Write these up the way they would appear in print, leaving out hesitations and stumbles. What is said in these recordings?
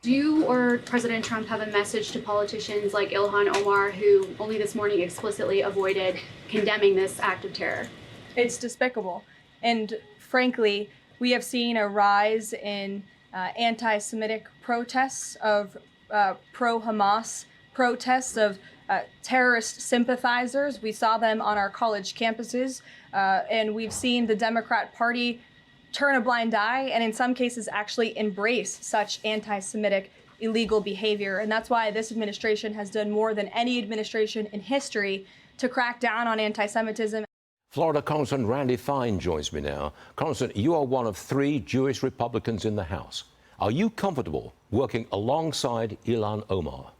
Do you or President Trump have a message to politicians like Ilhan Omar, who only this morning explicitly avoided condemning this act of terror? It's despicable. And frankly, we have seen a rise in anti-Semitic protests of pro-Hamas protests of terrorist sympathizers. We saw them on our college campuses, and we've seen the Democrat Party turn a blind eye and in some cases actually embrace such anti-Semitic illegal behavior. And that's why this administration has done more than any administration in history to crack down on anti-Semitism. Florida Congressman Randy Fine joins me now. Congressman, you are one of 3 Jewish Republicans in the House. Are you comfortable working alongside Ilhan Omar?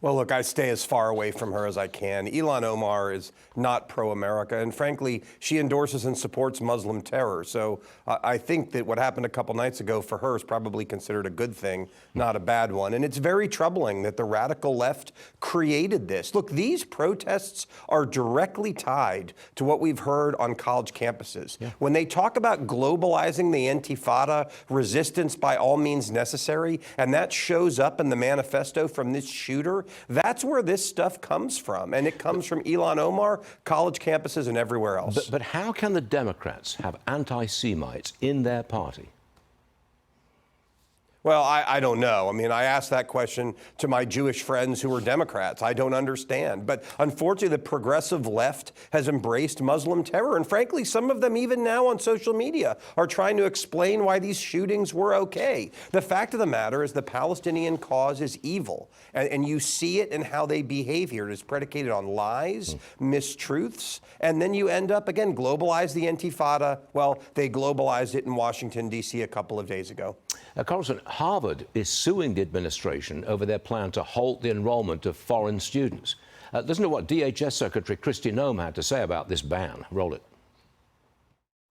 Well, look, I stay as far away from her as I can. Ilhan Omar is not pro-America, and frankly, she endorses and supports Muslim terror. So I think that what happened a couple nights ago for her is probably considered a good thing, not a bad one. And it's very troubling that the radical left created this. Look, these protests are directly tied to what we've heard on college campuses. Yeah. When they talk about globalizing the Intifada, resistance by all means necessary, and that shows up in the manifesto from this shooter, that's where this stuff comes from. And it comes from Ilhan Omar, college campuses, and everywhere else. But how can the Democrats have anti-Semites in their party? Well, I don't know. I mean, I asked that question to my Jewish friends who are Democrats. I don't understand. But unfortunately, the progressive left has embraced Muslim terror. And frankly, some of them even now on social media are trying to explain why these shootings were okay. The fact of the matter is the Palestinian cause is evil. And you see it in how they behave here. It is predicated on lies, mistruths, and then you end up, again, globalize the Intifada. Well, they globalized it in Washington, D.C. a couple of days ago. Congressman, Harvard is suing the administration over their plan to halt the enrollment of foreign students. Listen to what DHS Secretary Kristi Noem had to say about this ban. Roll it.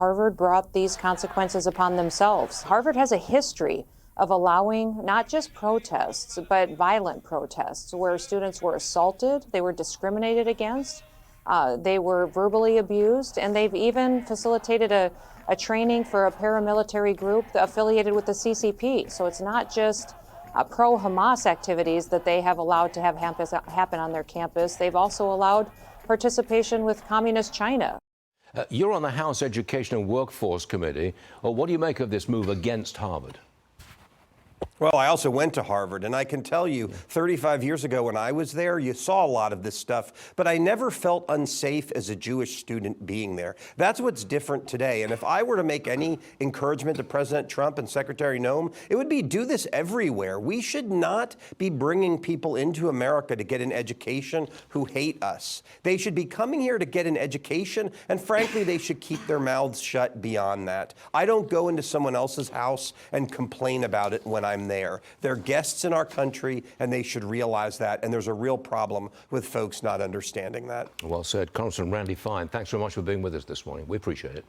Harvard brought these consequences upon themselves. Harvard has a history of allowing not just protests, but violent protests where students were assaulted, they were discriminated against, they were verbally abused, and they've even facilitated a training for a paramilitary group affiliated with the CCP. So it's not just pro-Hamas activities that they have allowed to have happen on their campus. They've also allowed participation with Communist China. You're on the House Education and Workforce Committee. Well, what do you make of this move against Harvard? Well, I also went to Harvard, and I can tell you, 35 years ago when I was there, you saw a lot of this stuff, but I never felt unsafe as a Jewish student being there. That's what's different today. And if I were to make any encouragement to President Trump and Secretary Noem, it would be do this everywhere. We should not be bringing people into America to get an education who hate us. They should be coming here to get an education, and frankly, they should keep their mouths shut beyond that. I don't go into someone else's house and complain about it when I'm there. They're guests in our country, and they should realize that. And there's a real problem with folks not understanding that. Well said. Congressman Randy Fine, thanks so much for being with us this morning. We appreciate it.